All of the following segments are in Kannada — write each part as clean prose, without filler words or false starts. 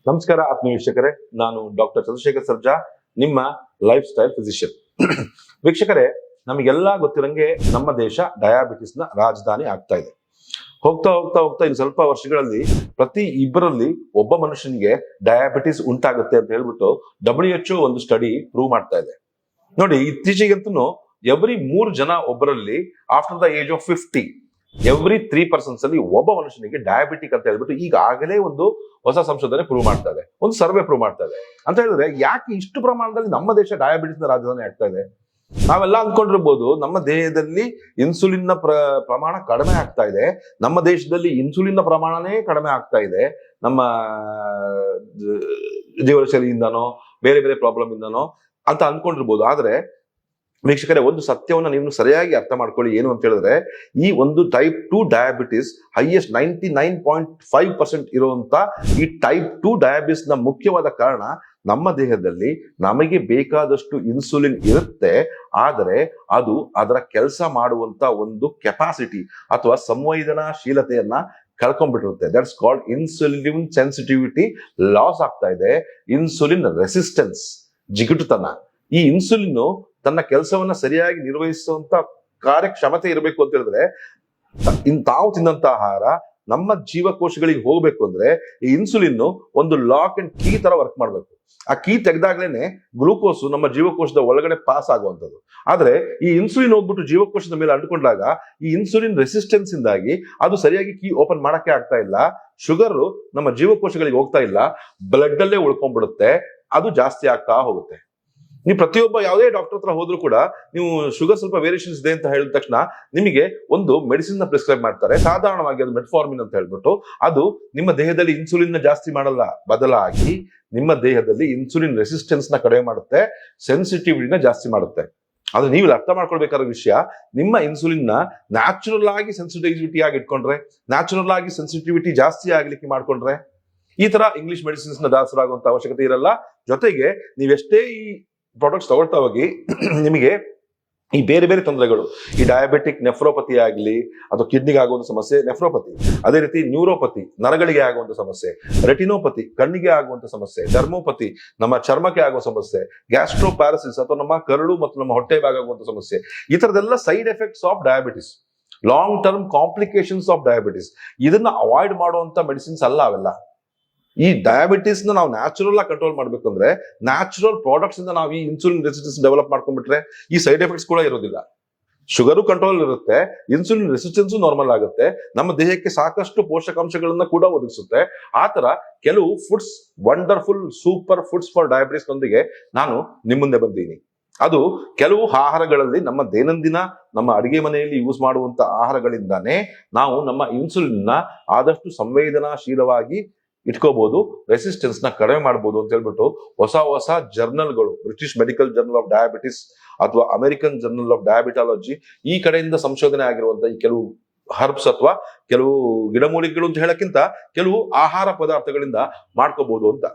ನಮಸ್ಕಾರ ಆತ್ಮೀಯ ವೀಕ್ಷಕರೇ, ನಾನು ಡಾಕ್ಟರ್ ಚಂದ್ರಶೇಖರ್ ಸರ್ಜಾ, ನಿಮ್ಮ ಲೈಫ್ ಸ್ಟೈಲ್ ಫಿಸಿಷಿಯನ್. ವೀಕ್ಷಕರೇ, ನಮಗೆಲ್ಲ ಗೊತ್ತಿರಂಗೆ ನಮ್ಮ ದೇಶ ಡಯಾಬಿಟಿಸ್ ನ ರಾಜಧಾನಿ ಆಗ್ತಾ ಇದೆ. ಹೋಗ್ತಾ ಹೋಗ್ತಾ ಹೋಗ್ತಾ ಇನ್ನು ಸ್ವಲ್ಪ ವರ್ಷಗಳಲ್ಲಿ ಪ್ರತಿ ಇಬ್ಬರಲ್ಲಿ ಒಬ್ಬ ಮನುಷ್ಯನಿಗೆ ಡಯಾಬಿಟಿಸ್ ಉಂಟಾಗುತ್ತೆ ಅಂತ ಹೇಳ್ಬಿಟ್ಟು WHO ಒಂದು ಸ್ಟಡಿ ಪ್ರೂವ್ ಮಾಡ್ತಾ ಇದೆ. ನೋಡಿ, ಇತ್ತೀಚೆಗಂತೂ ಎವ್ರಿ 3 ಜನ ಒಬ್ಬರಲ್ಲಿ after the age of 50 every 3 persons ಅಲ್ಲಿ ಒಬ್ಬ ಮನುಷ್ಯನಿಗೆ ಡಯಾಬಿಟಿಕ್ ಅಂತ ಹೇಳ್ಬಿಟ್ಟು ಈಗಾಗಲೇ ಒಂದು ಹೊಸ ಸಂಶೋಧನೆ ಪ್ರೂವ್ ಮಾಡ್ತಾ ಇದೆ, ಒಂದು ಸರ್ವೆ ಪ್ರೂವ್ ಮಾಡ್ತಾ ಇದೆ. ಅಂತ ಹೇಳಿದ್ರೆ ಯಾಕೆ ಇಷ್ಟು ಪ್ರಮಾಣದಲ್ಲಿ ನಮ್ಮ ದೇಶ ಡಯಾಬಿಟಿಸ್ ನ ರಾಜಧಾನಿ ಆಗ್ತಾ ಇದೆ? ನಾವೆಲ್ಲ ಅಂದ್ಕೊಂಡಿರ್ಬೋದು ನಮ್ಮ ದೇಹದಲ್ಲಿ ಇನ್ಸುಲಿನ್ ನ ಪ್ರಮಾಣ ಕಡಿಮೆ ಆಗ್ತಾ ಇದೆ, ನಮ್ಮ ದೇಶದಲ್ಲಿ ಇನ್ಸುಲಿನ್ ನ ಪ್ರಮಾಣನೇ ಕಡಿಮೆ ಆಗ್ತಾ ಇದೆ, ನಮ್ಮ ಜೀವನಶೈಲಿಯಿಂದನೋ ಬೇರೆ ಬೇರೆ ಪ್ರಾಬ್ಲಮ್ ಇಂದನೋ ಅಂತ ಅನ್ಕೊಂಡಿರ್ಬೋದು. ಆದ್ರೆ ವೀಕ್ಷಕರೇ, ಒಂದು ಸತ್ಯವನ್ನ ನೀವು ಸರಿಯಾಗಿ ಅರ್ಥ ಮಾಡ್ಕೊಳ್ಳಿ. ಏನು ಅಂತ ಹೇಳಿದ್ರೆ, ಈ ಒಂದು ಟೈಪ್ 2 ಡಯಾಬಿಟಿಸ್ ಹೈಯೆಸ್ಟ್ 99.5% ಇರುವಂತ ಈ ಟೈಪ್ 2 ಡಯಾಬಿಟಿಸ್ ನ ಮುಖ್ಯವಾದ ಕಾರಣ ನಮ್ಮ ದೇಹದಲ್ಲಿ ನಮಗೆ ಬೇಕಾದಷ್ಟು ಇನ್ಸುಲಿನ್ ಇರುತ್ತೆ, ಆದರೆ ಅದು ಅದರ ಕೆಲಸ ಮಾಡುವಂತ ಒಂದು ಕೆಪಾಸಿಟಿ ಅಥವಾ ಸಂವೇದನಾಶೀಲತೆಯನ್ನ ಕಳ್ಕೊಂಡ್ಬಿಟ್ಟಿರುತ್ತೆ. That's called insulin sensitivity loss ಆಗ್ತಾ ಇದೆ. ಇನ್ಸುಲಿನ್ ರೆಸಿಸ್ಟೆನ್ಸ್, ಜಿಗುಟುತನ. ಈ ಇನ್ಸುಲಿನ್ ತನ್ನ ಕೆಲಸವನ್ನ ಸರಿಯಾಗಿ ನಿರ್ವಹಿಸುವಂತ ಕಾರ್ಯಕ್ಷಮತೆ ಇರಬೇಕು ಅಂತ ಹೇಳಿದ್ರೆ, ತಾವು ತಿನ್ನಂತ ಆಹಾರ ನಮ್ಮ ಜೀವಕೋಶಗಳಿಗೆ ಹೋಗ್ಬೇಕು ಅಂದ್ರೆ ಈ ಇನ್ಸುಲಿನ್ ಒಂದು ಲಾಕ್ ಅಂಡ್ ಕೀ ತರ ವರ್ಕ್ ಮಾಡ್ಬೇಕು. ಆ ಕೀ ತೆಗೆದಾಗ್ಲೇನೆ ಗ್ಲೂಕೋಸ್ ನಮ್ಮ ಜೀವಕೋಶದ ಒಳಗಡೆ ಪಾಸ್ ಆಗುವಂಥದ್ದು. ಆದ್ರೆ ಈ ಇನ್ಸುಲಿನ್ ಹೋಗ್ಬಿಟ್ಟು ಜೀವಕೋಶದ ಮೇಲೆ ಅಂಟ್ಕೊಂಡಾಗ ಈ ಇನ್ಸುಲಿನ್ ರೆಸಿಸ್ಟೆನ್ಸ್ ಇಂದಾಗಿ ಅದು ಸರಿಯಾಗಿ ಕೀ ಓಪನ್ ಮಾಡಕ್ಕೆ ಆಗ್ತಾ ಇಲ್ಲ. ಶುಗರ್ ನಮ್ಮ ಜೀವಕೋಶಗಳಿಗೆ ಹೋಗ್ತಾ ಇಲ್ಲ, ಬ್ಲಡ್ ಅಲ್ಲೇ ಉಳ್ಕೊಂಡ್ಬಿಡುತ್ತೆ, ಅದು ಜಾಸ್ತಿ ಆಗ್ತಾ ಹೋಗುತ್ತೆ. ನೀವು ಪ್ರತಿಯೊಬ್ಬ ಯಾವುದೇ ಡಾಕ್ಟರ್ ಹತ್ರ ಹೋದ್ರು ಕೂಡ ನೀವು ಶುಗರ್ ಸ್ವಲ್ಪ ವೇರಿಯೇಷನ್ಸ್ ಇದೆ ಅಂತ ಹೇಳಿದ ತಕ್ಷಣ ನಿಮಗೆ ಒಂದು ಮೆಡಿಸಿನ್ ನ ಪ್ರಿಸ್ಕ್ರೈಬ್ ಮಾಡ್ತಾರೆ. ಸಾಧಾರಣವಾಗಿ ಅದು ಮೆಟ್ಫಾರ್ಮಿನ್ ಅಂತ ಹೇಳ್ಬಿಟ್ಟು, ಅದು ನಿಮ್ಮ ದೇಹದಲ್ಲಿ ಇನ್ಸುಲಿನ್ ನ ಜಾಸ್ತಿ ಮಾಡಲ್ಲ, ಬದಲಾಗಿ ನಿಮ್ಮ ದೇಹದಲ್ಲಿ ಇನ್ಸುಲಿನ್ ರೆಸಿಸ್ಟೆನ್ಸ್ ನ ಕಡಿಮೆ ಮಾಡುತ್ತೆ, ಸೆನ್ಸಿಟಿವಿಟಿನ ಜಾಸ್ತಿ ಮಾಡುತ್ತೆ. ಆದ್ರೆ ನೀವು ಅರ್ಥ ಮಾಡ್ಕೊಳ್ಬೇಕಾದ ವಿಷಯ, ನಿಮ್ಮ ಇನ್ಸುಲಿನ್ ನ ನ್ಯಾಚುರಲ್ ಆಗಿ ಸೆನ್ಸಿಟಿವಿಟಿ ಆಗಿ ಇಟ್ಕೊಂಡ್ರೆ, ನ್ಯಾಚುರಲ್ ಆಗಿ ಸೆನ್ಸಿಟಿವಿಟಿ ಜಾಸ್ತಿ ಆಗ್ಲಿಕ್ಕೆ ಮಾಡ್ಕೊಂಡ್ರೆ ಈ ತರ ಇಂಗ್ಲಿಷ್ ಮೆಡಿಸಿನ್ಸ್ ನ ದಾಸರಾಗುವಂತ ಅವಶ್ಯಕತೆ ಇರಲ್ಲ. ಜೊತೆಗೆ ನೀವೆಷ್ಟೇ ಈ ಪ್ರಾಡಕ್ಟ್ಸ್ ತಗೊಳ್ತಾ ಹೋಗಿ ನಿಮಗೆ ಈ ಬೇರೆ ಬೇರೆ ತೊಂದರೆಗಳು, ಈ ಡಯಾಬಿಟಿಕ್ ನೆಫ್ರೋಪತಿ ಆಗಲಿ ಅಥವಾ ಕಿಡ್ನಿಗೆ ಆಗುವಂತ ಸಮಸ್ಯೆ ನೆಫ್ರೋಪತಿ, ಅದೇ ರೀತಿ ನ್ಯೂರೋಪತಿ ನರಗಳಿಗೆ ಆಗುವಂತ ಸಮಸ್ಯೆ, ರೆಟಿನೋಪತಿ ಕಣ್ಣಿಗೆ ಆಗುವಂತ ಸಮಸ್ಯೆ, ಡರ್ಮೋಪತಿ ನಮ್ಮ ಚರ್ಮಕ್ಕೆ ಆಗುವ ಸಮಸ್ಯೆ, ಗ್ಯಾಸ್ಟ್ರೋಪ್ಯಾರಸಿಸ್ ಅಥವಾ ನಮ್ಮ ಕರಳು ಮತ್ತು ನಮ್ಮ ಹೊಟ್ಟೆ ಭಾಗ ಆಗುವಂತ ಸಮಸ್ಯೆ, ಈ ತರದೆಲ್ಲ side effects of diabetes, long term complications of diabetes. ಇದನ್ನ ಅವಾಯ್ಡ್ ಮಾಡುವಂತ ಮೆಡಿಸಿನ್ಸ್ ಅಲ್ಲ ಅವೆಲ್ಲ. ಈ ಡಯಾಬಿಟಿಸ್ ನ ನಾವು ನ್ಯಾಚುರಲ್ ಆಗಿ ಕಂಟ್ರೋಲ್ ಮಾಡ್ಬೇಕಂದ್ರೆ ನ್ಯಾಚುರಲ್ ಪ್ರಾಡಕ್ಟ್ಸ್ ಇಂದ ನಾವು ಈ ಇನ್ಸುಲಿನ್ ರೆಸಿಸ್ಟೆನ್ಸ್ ಡೆವಲಪ್ ಮಾಡ್ಕೊಂಡ್ಬಿಟ್ರೆ ಈ ಸೈಡ್ ಎಫೆಕ್ಟ್ಸ್ ಕೂಡ ಇರೋದಿಲ್ಲ. ಶುಗರು ಕಂಟ್ರೋಲ್ ಇರುತ್ತೆ, ಇನ್ಸುಲಿನ್ ರೆಸಿಸ್ಟೆನ್ಸ್ ನಾರ್ಮಲ್ ಆಗುತ್ತೆ, ನಮ್ಮ ದೇಹಕ್ಕೆ ಸಾಕಷ್ಟು ಪೋಷಕಾಂಶಗಳನ್ನ ಕೂಡ ಒದಗಿಸುತ್ತೆ. ಆ ತರ ಕೆಲವು foods, wonderful super foods for diabetes ನೊಂದಿಗೆ ನಾನು ನಿಮ್ಮ ಮುಂದೆ ಬಂದೀನಿ. ಅದು ಕೆಲವು ಆಹಾರಗಳಲ್ಲಿ, ನಮ್ಮ ದೈನಂದಿನ ನಮ್ಮ ಅಡಿಗೆ ಮನೆಯಲ್ಲಿ ಯೂಸ್ ಮಾಡುವಂತ ಆಹಾರಗಳಿಂದಾನೇ ನಾವು ನಮ್ಮ ಇನ್ಸುಲಿನ್ ನ ಆದಷ್ಟು ಸಂವೇದನಾಶೀಲವಾಗಿ ಇಟ್ಕೋಬಹುದು, ರೆಸಿಸ್ಟೆನ್ಸ್ ನ ಕಡಿಮೆ ಮಾಡಬಹುದು ಅಂತ ಹೇಳ್ಬಿಟ್ಟು ಹೊಸ ಹೊಸ ಜರ್ನಲ್ಗಳು, British medical journal of diabetes ಅಥವಾ ಅಮೆರಿಕನ್ ಜರ್ನಲ್ ಆಫ್ ಡಯಾಬಿಟಾಲಜಿ, ಈ ಕಡೆಯಿಂದ ಸಂಶೋಧನೆ ಆಗಿರುವಂತ ಈ ಕೆಲವು ಹರ್ಬ್ಸ್ ಅಥವಾ ಕೆಲವು ಗಿಡಮೂಲಿಕೆಗಳು ಅಂತ ಹೇಳಕ್ಕಿಂತ ಕೆಲವು ಆಹಾರ ಪದಾರ್ಥಗಳಿಂದ ಮಾಡ್ಕೋಬಹುದು ಅಂತ.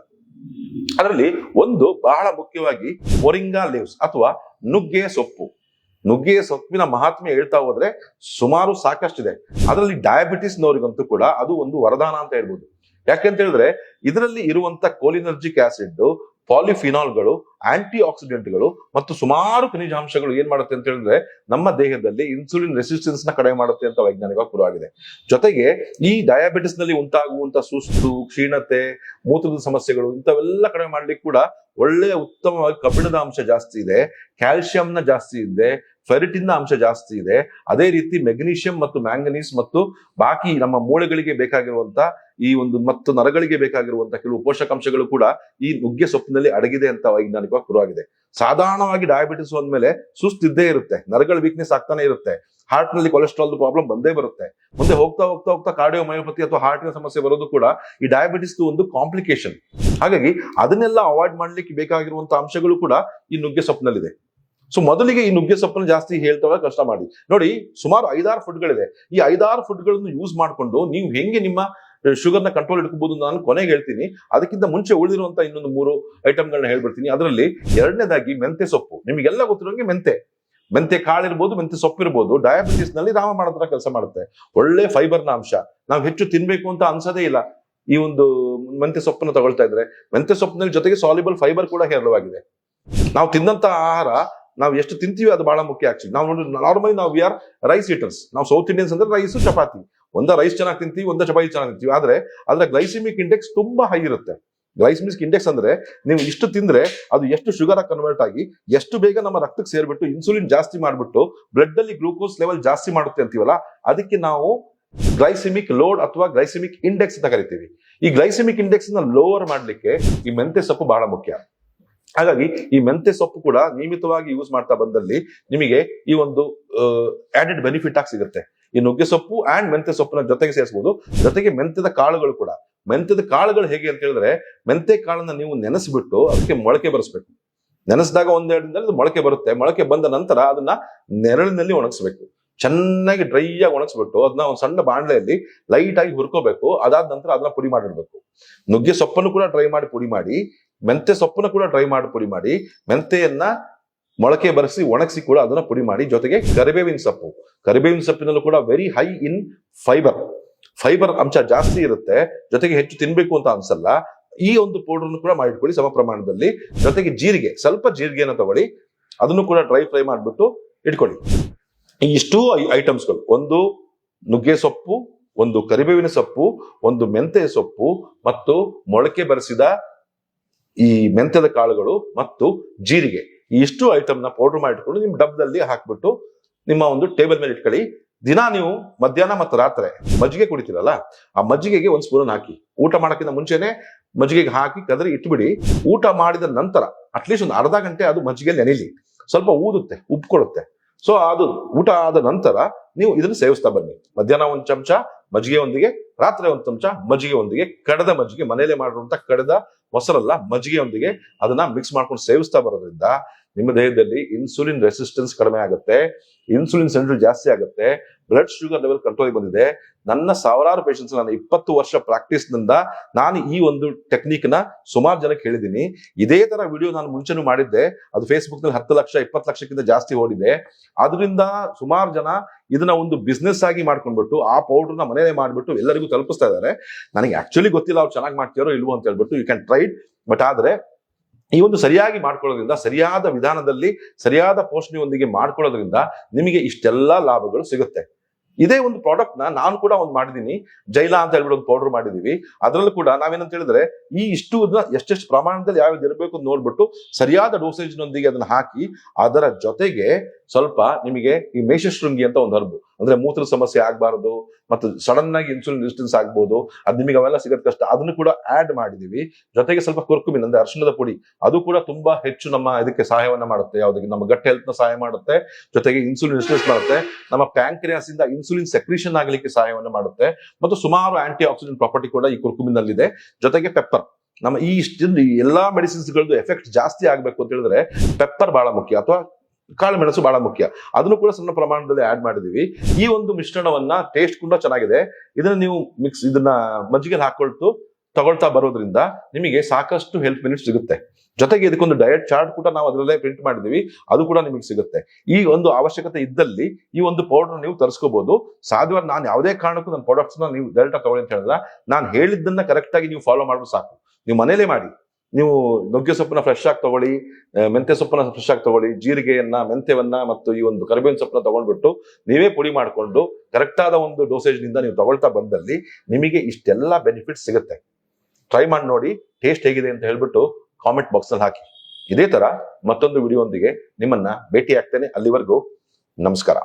ಅದರಲ್ಲಿ ಒಂದು ಬಹಳ ಮುಖ್ಯವಾಗಿ ಮೊರಿಂಗಾ ಲೀವ್ಸ್ ಅಥವಾ ನುಗ್ಗೆ ಸೊಪ್ಪು. ನುಗ್ಗೆ ಸೊಪ್ಪಿನ ಮಹಾತ್ಮೆ ಹೇಳ್ತಾ ಹೋದ್ರೆ ಸುಮಾರು ಸಾಕಷ್ಟಿದೆ. ಅದರಲ್ಲಿ ಡಯಾಬಿಟಿಸ್ ನವರಿಗಂತೂ ಕೂಡ ಅದು ಒಂದು ವರದಾನ ಅಂತ ಹೇಳ್ಬೋದು. ಯಾಕೆಂತ ಹೇಳಿದ್ರೆ ಇದರಲ್ಲಿ ಇರುವಂತ ಕೋಲಿನರ್ಜಿಕ್ ಆಸಿಡ್, ಪಾಲಿಫಿನಾಲ್ಗಳು, ಆಂಟಿ ಆಕ್ಸಿಡೆಂಟ್ಗಳು ಮತ್ತು ಸುಮಾರು ಖನಿಜಾಂಶಗಳು ಏನ್ ಮಾಡುತ್ತೆ ಅಂತ ಹೇಳಿದ್ರೆ ನಮ್ಮ ದೇಹದಲ್ಲಿ ಇನ್ಸುಲಿನ್ ರೆಸಿಸ್ಟೆನ್ಸ್ ನ ಕಡಿಮೆ ಮಾಡುತ್ತೆ ಅಂತ ವೈಜ್ಞಾನಿಕವಾಗಿ ಪುರವಾಗಿದೆ. ಜೊತೆಗೆ ಈ ಡಯಾಬಿಟಿಸ್ ನಲ್ಲಿ ಉಂಟಾಗುವಂತ ಸುಸ್ತು, ಕ್ಷೀಣತೆ, ಮೂತ್ರದ ಸಮಸ್ಯೆಗಳು ಇಂಥವೆಲ್ಲ ಕಡಿಮೆ ಮಾಡ್ಲಿಕ್ಕೆ ಕೂಡ ಒಳ್ಳೆಯ ಉತ್ತಮವಾಗಿ ಕಬ್ಬಿಣದ ಅಂಶ ಜಾಸ್ತಿ ಇದೆ, ಕ್ಯಾಲ್ಸಿಯಂನ ಜಾಸ್ತಿ ಇದೆ, ಫೆರಿಟಿನ್ ಅಂಶ ಜಾಸ್ತಿ ಇದೆ. ಅದೇ ರೀತಿ ಮೆಗ್ನೀಷಿಯಂ ಮತ್ತು ಮ್ಯಾಂಗನೀಸ್ ಮತ್ತು ಬಾಕಿ ನಮ್ಮ ಮೂಳೆಗಳಿಗೆ ಬೇಕಾಗಿರುವಂತ ಈ ಒಂದು ಮತ್ತು ನರಗಳಿಗೆ ಬೇಕಾಗಿರುವಂತ ಕೆಲವು ಪೋಷಕಾಂಶಗಳು ಕೂಡ ಈ ನುಗ್ಗೆ ಸೊಪ್ಪಿನಲ್ಲಿ ಅಡಗಿದೆ ಅಂತ ವೈಜ್ಞಾನಿಕವಾಗಿ ಪುರವಾಗಿದೆ. ಸಾಧಾರಣವಾಗಿ ಡಯಾಬಿಟಿಸ್ ಅಂದ್ಮೇಲೆ ಸುಸ್ತಿದ್ದೇ ಇರುತ್ತೆ, ನರಗಳ ವೀಕ್ನೆಸ್ ಆಗ್ತಾನೆ ಇರುತ್ತೆ, ಹಾರ್ಟ್ ನಲ್ಲಿ ಕೊಲೆಸ್ಟ್ರಾಲ್ ಪ್ರಾಬ್ಲಮ್ ಬಂದೇ ಬರುತ್ತೆ. ಮುಂದೆ ಹೋಗ್ತಾ ಹೋಗ್ತಾ ಹೋಗ್ತಾ ಕಾರ್ಡಿಯೋಮಯೋಪತಿ ಅಥವಾ ಹಾರ್ಟಿನ ಸಮಸ್ಯೆ ಬರೋದು ಕೂಡ ಈ ಡಯಾಬಿಟಿಸ್ ಒಂದು ಕಾಂಪ್ಲಿಕೇಶನ್. ಹಾಗಾಗಿ ಅದನ್ನೆಲ್ಲ ಅವಾಯ್ಡ್ ಮಾಡ್ಲಿಕ್ಕೆ ಬೇಕಾಗಿರುವಂತ ಅಂಶಗಳು ಕೂಡ ಈ ನುಗ್ಗೆ ಸೊಪ್ಪಿನಲ್ಲಿದೆ. ಸೊ ಮೊದಲಿಗೆ ಈ ನುಗ್ಗೆ ಸೊಪ್ಪನ್ನು ಜಾಸ್ತಿ ಹೇಳ್ತಾ ಕಷ್ಟ ಮಾಡಿ ನೋಡಿ. ಸುಮಾರು 5-6 ಫುಡ್ಗಳಿದೆ. ಈ 5-6 ಫುಡ್ಗಳನ್ನು ಯೂಸ್ ಮಾಡ್ಕೊಂಡು ನೀವು ಹೆಂಗೆ ನಿಮ್ಮ ಶುಗರ್ನ ಕಂಟ್ರೋಲ್ ಇಟ್ಕೋಬಹುದು ನಾನು ಕೊನೆಗೆ ಹೇಳ್ತೀನಿ. ಅದಕ್ಕಿಂತ ಮುಂಚೆ ಉಳಿದಿರುವಂತ ಇನ್ನೊಂದು 3 ಐಟಮ್ಗಳನ್ನ ಹೇಳ್ಬಿಡ್ತೀನಿ. ಅದರಲ್ಲಿ ಎರಡನೇದಾಗಿ ಮೆಂತೆ ಸೊಪ್ಪು. ನಿಮ್ಗೆಲ್ಲ ಗೊತ್ತಿರೋಂಗೆ ಮೆಂತೆ ಕಾಳಿರ್ಬೋದು, ಮೆಂತೆ ಸೊಪ್ಪಿರ್ಬೋದು, ಡಯಾಬಿಟಿಸ್ ನಲ್ಲಿ ರಾಮ ಮಾಡೋದ್ರ ಕೆಲಸ ಮಾಡುತ್ತೆ. ಒಳ್ಳೆ ಫೈಬರ್ನ ಅಂಶ. ನಾವು ಹೆಚ್ಚು ತಿನ್ಬೇಕು ಅಂತ ಅನ್ಸದೇ ಇಲ್ಲ. ಈ ಒಂದು ಮೆಂತ್ಯ ಸೊಪ್ಪನ್ನು ತಗೊಳ್ತಾ ಇದ್ರೆ ಮೆಂತ್ಯ ಸೊಪ್ಪಿನಲ್ಲಿ ಜೊತೆಗೆ ಸಾಲ್ಯುಬಲ್ ಫೈಬರ್ ಕೂಡ ಹೇರಳವಾಗಿದೆ. ನಾವು ತಿಂದಂತ ಆಹಾರ ನಾವು ಎಷ್ಟು ತಿಂತೀವಿ ಅದು ಬಹಳ ಮುಖ್ಯ. ಆಕ್ಚುಲಿ ನಾವು ನೋಡಿ ನಾರ್ಮಲಿ ನಾವು ವಿ ಆರ್ ರೈಸ್ ಈಟರ್ಸ್. ನಾವು ಸೌತ್ ಇಂಡಿಯನ್ಸ್ ಅಂದ್ರೆ ರೈಸ್ ಚಪಾತಿ, ರೈಸ್ ಚೆನ್ನಾಗಿ ತಿಂತೀವಿ, ಚಪಾತಿ ಚೆನ್ನಾಗಿ ತಿಂತೀವಿ. ಆದ್ರೆ ಅದರ ಗ್ಲೈಸಿಮಿಕ್ ಇಂಡೆಕ್ಸ್ ತುಂಬಾ ಹೈ ಇರುತ್ತೆ. ಗ್ಲೈಸಿಮಿಕ್ ಇಂಡೆಕ್ಸ್ ಅಂದ್ರೆ ನೀವು ಇಷ್ಟು ತಿಂದ್ರೆ ಅದು ಎಷ್ಟು ಶುಗರ್ ಆಗಿ ಕನ್ವರ್ಟ್ ಆಗಿ ಎಷ್ಟು ಬೇಗ ನಮ್ಮ ರಕ್ತಕ್ಕೆ ಸೇರ್ಬಿಟ್ಟು ಇನ್ಸುಲಿನ್ ಜಾಸ್ತಿ ಮಾಡ್ಬಿಟ್ಟು ಬ್ಲಡ್ ಅಲ್ಲಿ ಗ್ಲೂಕೋಸ್ ಲೆವೆಲ್ ಜಾಸ್ತಿ ಮಾಡುತ್ತೆ ಅಂತೀವಲ್ಲ, ಅದಕ್ಕೆ ನಾವು ಗ್ಲೈಸಿಮಿಕ್ ಲೋಡ್ ಅಥವಾ ಗ್ಲೈಸಿಮಿಕ್ ಇಂಡೆಕ್ಸ್ ಅಂತ ಕರಿತೀವಿ. ಈ ಗ್ಲೈಸಿಮಿಕ್ ಇಂಡೆಕ್ಸ್ ನ ಲೋವರ್ ಮಾಡ್ಲಿಕ್ಕೆ ಈ ಮೆಂತ್ಯ ಸೊಪ್ಪು ಬಹಳ ಮುಖ್ಯ. ಹಾಗಾಗಿ ಈ ಮೆಂತ್ಯ ಸೊಪ್ಪು ಕೂಡ ನಿಯಮಿತವಾಗಿ ಯೂಸ್ ಮಾಡ್ತಾ ಬಂದಲ್ಲಿ ನಿಮಗೆ ಈ ಒಂದು ಆಡೆಡ್ ಬೆನಿಫಿಟ್ ಆಗಿ ಸಿಗುತ್ತೆ. ಈ ನುಗ್ಗೆ ಸೊಪ್ಪು ಅಂಡ್ ಮೆಂತ್ಯ ಸೊಪ್ಪನ್ನ ಜೊತೆಗೆ ಸೇರಿಸಬಹುದು. ಜೊತೆಗೆ ಮೆಂತ್ಯದ ಕಾಳುಗಳು ಕೂಡ. ಮೆಂತ್ಯದ ಕಾಳುಗಳು ಹೇಗೆ ಅಂತ ಹೇಳಿದ್ರೆ, ಮೆಂತ್ಯ ಕಾಳನ್ನ ನೀವು ನೆನೆಸ್ಬಿಟ್ಟು ಅದಕ್ಕೆ ಮೊಳಕೆ ಬರಿಸ್ಬೇಕು. ನೆನೆಸಿದಾಗ ಒಂದೆರಡು ದಿನದಲ್ಲಿ ಅದು ಮೊಳಕೆ ಬರುತ್ತೆ. ಮೊಳಕೆ ಬಂದ ನಂತರ ಅದನ್ನ ನೆರಳಿನಲ್ಲಿ ಒಣಗಿಸ್ಬೇಕು. ಚೆನ್ನಾಗಿ ಡ್ರೈ ಆಗಿ ಒಣಗಿಸ್ಬಿಟ್ಟು ಅದನ್ನ ಒಂದು ಸಣ್ಣ ಬಾಣಲೆಯಲ್ಲಿ ಲೈಟ್ ಆಗಿ ಹುರ್ಕೋಬೇಕು. ಅದಾದ ನಂತರ ಅದನ್ನ ಪುಡಿ ಮಾಡಿಡ್ಬೇಕು. ನುಗ್ಗೆ ಸೊಪ್ಪನ್ನು ಕೂಡ ಡ್ರೈ ಮಾಡಿ ಪುಡಿ ಮಾಡಿ, ಮೆಂತ್ಯ ಸೊಪ್ಪನ್ನು ಕೂಡ ಡ್ರೈ ಮಾಡಿ ಪುಡಿ ಮಾಡಿ, ಮೆಂತ್ಯೆಯನ್ನ ಮೊಳಕೆ ಬರೆಸಿ ಒಣಗಿಸಿ ಕೂಡ ಅದನ್ನ ಪುಡಿ ಮಾಡಿ. ಜೊತೆಗೆ ಕರಿಬೇವಿನ ಸೊಪ್ಪು. ಕರಿಬೇವಿನ ಸೊಪ್ಪಿನಲ್ಲೂ ಕೂಡ ವೆರಿ ಹೈ ಇನ್ ಫೈಬರ್ ಅಂಶ ಜಾಸ್ತಿ ಇರುತ್ತೆ. ಜೊತೆಗೆ ಹೆಚ್ಚು ತಿನ್ಬೇಕು ಅಂತ ಅನ್ಸಲ್ಲ. ಈ ಒಂದು ಪೌಡರ್ನು ಕೂಡ ಮಾಡಿಟ್ಕೊಳ್ಳಿ ಸಮ ಪ್ರಮಾಣದಲ್ಲಿ. ಜೊತೆಗೆ ಜೀರಿಗೆ, ಸ್ವಲ್ಪ ಜೀರಿಗೆನ ತಗೊಳ್ಳಿ, ಅದನ್ನು ಕೂಡ ಡ್ರೈ ಫ್ರೈ ಮಾಡಿಬಿಟ್ಟು ಇಟ್ಕೊಳ್ಳಿ. ಈ ಇಷ್ಟು ಐಟಮ್ಸ್ಗಳು, ಒಂದು ನುಗ್ಗೆ ಸೊಪ್ಪು, ಒಂದು ಕರಿಬೇವಿನ ಸೊಪ್ಪು, ಒಂದು ಮೆಂತ್ಯ ಸೊಪ್ಪು ಮತ್ತು ಮೊಳಕೆ ಬರೆಸಿದ ಈ ಮೆಂತ್ಯದ ಕಾಳುಗಳು ಮತ್ತು ಜೀರಿಗೆ, ಈ ಇಷ್ಟು ಐಟಮ್ ನ ಪೌಡರ್ ಮಾಡಿಟ್ಕೊಂಡು ನಿಮ್ಮ ಡಬ್ಬದಲ್ಲಿ ಹಾಕ್ಬಿಟ್ಟು ನಿಮ್ಮ ಒಂದು ಟೇಬಲ್ ಮೇಲೆ ಇಟ್ಕೊಳ್ಳಿ. ದಿನ ನೀವು ಮಧ್ಯಾಹ್ನ ಮತ್ತು ರಾತ್ರಿ ಮಜ್ಜಿಗೆ ಕುಡಿತೀರಲ್ಲ, ಆ ಮಜ್ಜಿಗೆಗೆ ಒಂದು ಸ್ಪೂನ್ ಹಾಕಿ. ಊಟ ಮಾಡೋಕ್ಕಿಂತ ಮುಂಚೆನೆ ಮಜ್ಜಿಗೆಗೆ ಹಾಕಿ ಕದರಿ ಇಟ್ಬಿಡಿ. ಊಟ ಮಾಡಿದ ನಂತರ ಅಟ್ಲೀಸ್ಟ್ ಒಂದು ಅರ್ಧ ಗಂಟೆ ಅದು ಮಜ್ಜಿಗೆ ನೆನೆಲಿ. ಸ್ವಲ್ಪ ಊದುತ್ತೆ, ಉಪ್ಕೊಳ್ಳುತ್ತೆ. ಸೊ ಅದು ಊಟ ಆದ ನಂತರ ನೀವು ಇದನ್ನು ಸೇವಿಸ್ತಾ ಬನ್ನಿ. ಮಧ್ಯಾಹ್ನ ಒಂದು ಚಮಚ ಮಜ್ಜಿಗೆ ಒಂದಿಗೆ, ರಾತ್ರಿ ಒಂದು ಚಮಚ ಮಜ್ಜಿಗೆ ಒಂದಿಗೆ, ಕಡದ ಮಜ್ಜಿಗೆ, ಮನೆಯಲ್ಲೇ ಮಾಡಿರುವಂತ ಕಡದ ಮೊಸರಲ್ಲ ಮಜ್ಜಿಗೆಯೊಂದಿಗೆ ಅದನ್ನ ಮಿಕ್ಸ್ ಮಾಡ್ಕೊಂಡು ಸೇವಿಸ್ತಾ ಬರೋದ್ರಿಂದ ನಿಮ್ಮ ದೇಹದಲ್ಲಿ ಇನ್ಸುಲಿನ್ ರೆಸಿಸ್ಟೆನ್ಸ್ ಕಡಿಮೆ ಆಗುತ್ತೆ, ಇನ್ಸುಲಿನ್ ಸೆಂಟ್ರಲ್ ಜಾಸ್ತಿ ಆಗುತ್ತೆ, ಬ್ಲಡ್ ಶುಗರ್ ಲೆವೆಲ್ ಕಂಟ್ರೋಲ್ ಬಂದಿದೆ. ನನ್ನ ಸಾವಿರಾರು ಪೇಷಂಟ್ಸ್, ನಾನು 20 ವರ್ಷ ಪ್ರಾಕ್ಟೀಸ್ ನಿಂದ ನಾನು ಈ ಒಂದು ಟೆಕ್ನಿಕ್ ನ ಸುಮಾರು ಜನಕ್ಕೆ ಹೇಳಿದ್ದೀನಿ. ಇದೇ ತರ ವಿಡಿಯೋ ನಾನು ಮುಂಚೆನೂ ಮಾಡಿದ್ದೆ. ಅದು ಫೇಸ್ಬುಕ್ ನಲ್ಲಿ 10 ಲಕ್ಷ 20 ಲಕ್ಷಕ್ಕಿಂತ ಜಾಸ್ತಿ ಓಡಿದೆ. ಅದರಿಂದ ಸುಮಾರು ಜನ ಇದನ್ನ ಒಂದು ಬಿಸ್ನೆಸ್ ಆಗಿ ಮಾಡ್ಕೊಂಡ್ಬಿಟ್ಟು ಆ ಪೌಡರ್ನ ಮನೆಯಲ್ಲೇ ಮಾಡ್ಬಿಟ್ಟು ಎಲ್ಲರಿಗೂ ತಲುಪಿಸ್ತಾ ಇದ್ದಾರೆ. ನನಗೆ ಆಕ್ಚುಲಿ ಗೊತ್ತಿಲ್ಲ ಅವ್ರು ಚೆನ್ನಾಗಿ ಮಾಡ್ತೀರೋ ಇಲ್ವೋ ಅಂತ ಹೇಳ್ಬಿಟ್ಟು. You can try it. But ಆದ್ರೆ ಈ ಒಂದು ಸರಿಯಾಗಿ ಮಾಡ್ಕೊಳ್ಳೋದ್ರಿಂದ, ಸರಿಯಾದ ವಿಧಾನದಲ್ಲಿ ಸರಿಯಾದ ಪೋಷಣೆಯೊಂದಿಗೆ ಮಾಡ್ಕೊಳ್ಳೋದ್ರಿಂದ ನಿಮಗೆ ಇಷ್ಟೆಲ್ಲಾ ಲಾಭಗಳು ಸಿಗುತ್ತೆ. ಇದೇ ಒಂದು ಪ್ರಾಡಕ್ಟ್ ನಾನು ಕೂಡ ಒಂದು ಮಾಡಿದೀನಿ. ಜೈಲಾ ಅಂತ ಹೇಳ್ಬಿಟ್ಟು ಒಂದು ಪೌಡರ್ ಮಾಡಿದೀವಿ. ಅದರಲ್ಲೂ ಕೂಡ ನಾವೇನಂತ ಹೇಳಿದ್ರೆ ಈ ಇಷ್ಟು ಎಷ್ಟೆಷ್ಟು ಪ್ರಮಾಣದಲ್ಲಿ ಯಾವ್ದು ಇರಬೇಕು ಅಂತ ನೋಡ್ಬಿಟ್ಟು ಸರಿಯಾದ ಡೋಸೇಜ್ ನೊಂದಿಗೆ ಅದನ್ನ ಹಾಕಿ, ಅದರ ಜೊತೆಗೆ ಸ್ವಲ್ಪ ನಿಮಗೆ ಈ ಮೇಷಶೃಂಗಿ ಅಂತ ಒಂದು ಹರ್ಬು, ಅಂದ್ರೆ ಮೂತ್ರ ಸಮಸ್ಯೆ ಆಗ್ಬಾರ್ದು ಮತ್ತು ಸಡನ್ ಆಗಿ ಇನ್ಸುಲಿನ್ ರೆಸಿಸ್ಟೆನ್ಸ್ ಆಗ್ಬೋದು, ಅದು ನಿಮಗೆ ಅವೆಲ್ಲ ಸಿಗೋದ್ ಕಷ್ಟ, ಅದನ್ನು ಕೂಡ ಆಡ್ ಮಾಡಿದೀವಿ. ಜೊತೆಗೆ ಸ್ವಲ್ಪ ಕುರ್ಕುಮಿನ್ ಅಂದ್ರೆ ಅರಿಶಿಣದ ಪುಡಿ, ಅದು ಕೂಡ ತುಂಬಾ ಹೆಚ್ಚು ನಮ್ಮ ಇದಕ್ಕೆ ಸಹಾಯವನ್ನ ಮಾಡುತ್ತೆ. ಯಾವುದಕ್ಕೆ? ನಮ್ಮ ಗಟ್ ಹೆಲ್ತ್ ನ ಸಹಾಯ ಮಾಡುತ್ತೆ. ಜೊತೆಗೆ ಇನ್ಸುಲಿನ್ ರೆಸಿಸ್ಟೆನ್ಸ್ ಮಾಡುತ್ತೆ. ನಮ್ಮ ಪ್ಯಾಂಕ್ರಿಯಾಸ್ ಇಂದ ಇನ್ಸುಲಿನ್ ಸೆಕ್ರೀಷನ್ ಆಗಲಿಕ್ಕೆ ಸಹಾಯವನ್ನ ಮಾಡುತ್ತೆ. ಮತ್ತು ಸುಮಾರು ಆಂಟಿ ಆಕ್ಸಿಡೆಂಟ್ ಪ್ರಾಪರ್ಟಿ ಕೂಡ ಈ ಕುರ್ಕುಮಿನ್ ನಲ್ಲಿದೆ. ಜೊತೆಗೆ ಪೆಪ್ಪರ್, ನಮ್ಮ ಈ ಎಲ್ಲಾ ಮೆಡಿಸಿನ್ಸ್ ಗಳದ್ದು ಎಫೆಕ್ಟ್ ಜಾಸ್ತಿ ಆಗ್ಬೇಕು ಅಂತ ಹೇಳಿದ್ರೆ ಪೆಪ್ಪರ್ ಬಹಳ ಮುಖ್ಯ, ಅಥವಾ ಕಾಳು ಮೆಣಸು ಬಹಳ ಮುಖ್ಯ. ಅದನ್ನು ಕೂಡ ಸಣ್ಣ ಪ್ರಮಾಣದಲ್ಲಿ ಆಡ್ ಮಾಡಿದೀವಿ. ಈ ಒಂದು ಮಿಶ್ರಣವನ್ನ ಟೇಸ್ಟ್ ಕೂಡ ಚೆನ್ನಾಗಿದೆ. ಇದನ್ನ ನೀವು ಇದನ್ನ ಮಜ್ಜಿಗೆ ಹಾಕೊಳ್ತು ತಗೊಳ್ತಾ ಬರೋದ್ರಿಂದ ನಿಮಗೆ ಸಾಕಷ್ಟು ಹೆಲ್ತ್ ಬೆನಿಫಿಟ್ ಸಿಗುತ್ತೆ. ಜೊತೆಗೆ ಇದಕ್ಕೊಂದು ಡಯಟ್ ಚಾರ್ಟ್ ಕೂಡ ನಾವು ಅದರಲ್ಲೇ ಪ್ರಿಂಟ್ ಮಾಡಿದೀವಿ, ಅದು ಕೂಡ ನಿಮಗೆ ಸಿಗುತ್ತೆ. ಈ ಒಂದು ಅವಶ್ಯಕತೆ ಇದ್ದಲ್ಲಿ ಈ ಒಂದು ಪೌಡರ್ ನೀವು ತರಿಸ್ಕೋಬಹುದು. ಸಾಧ್ಯವಾದ ನಾನು ಯಾವುದೇ ಕಾರಣಕ್ಕೂ ನನ್ನ ಪ್ರಾಡಕ್ಟ್ಸ್ ನ ನೀವು ಡೈರೆಕ್ಟ್ ಆಗಿ ತಗೊಳ್ಳಿ ಅಂತ ಹೇಳಿಲ್ಲ. ನಾನು ಹೇಳಿದ್ದನ್ನ ಕರೆಕ್ಟ್ ಆಗಿ ನೀವು ಫಾಲೋ ಮಾಡಿದ್ರೆ ಸಾಕು. ನೀವು ಮನೇಲೇ ಮಾಡಿ. ನೀವು ನುಗ್ಗೆ ಸೊಪ್ಪನ್ನ ಫ್ರೆಶ್ ಆಗಿ ತಗೊಳ್ಳಿ, ಮೆಂತ್ಯ ಸೊಪ್ಪನ್ನ ಫ್ರೆಶ್ ಆಗಿ ತಗೊಳ್ಳಿ, ಜೀರಿಗೆಯನ್ನ, ಮೆಂತ್ಯವನ್ನ ಮತ್ತು ಈ ಒಂದು ಕರಿಬೇವಿನ ಸೊಪ್ಪನ್ನ ತಗೊಂಡ್ಬಿಟ್ಟು ನೀವೇ ಪುಡಿ ಮಾಡಿಕೊಂಡು ಕರೆಕ್ಟ್ ಆದ ಒಂದು ಡೋಸೇಜ್ ನಿಂದ ನೀವು ತಗೊಳ್ತಾ ಬಂದಲ್ಲಿ ನಿಮಗೆ ಇಷ್ಟೆಲ್ಲ ಬೆನಿಫಿಟ್ ಸಿಗುತ್ತೆ. ಟ್ರೈ ಮಾಡಿ ನೋಡಿ, ಟೇಸ್ಟ್ ಹೇಗಿದೆ ಅಂತ ಹೇಳ್ಬಿಟ್ಟು ಕಾಮೆಂಟ್ ಬಾಕ್ಸ್ ಅಲ್ಲಿ ಹಾಕಿ. ಇದೇ ತರ ಮತ್ತೊಂದು ವಿಡಿಯೋ ಒಂದಿಗೆ ನಿಮ್ಮನ್ನ ಭೇಟಿ ಆಗ್ತೇನೆ. ಅಲ್ಲಿವರೆಗೂ ನಮಸ್ಕಾರ.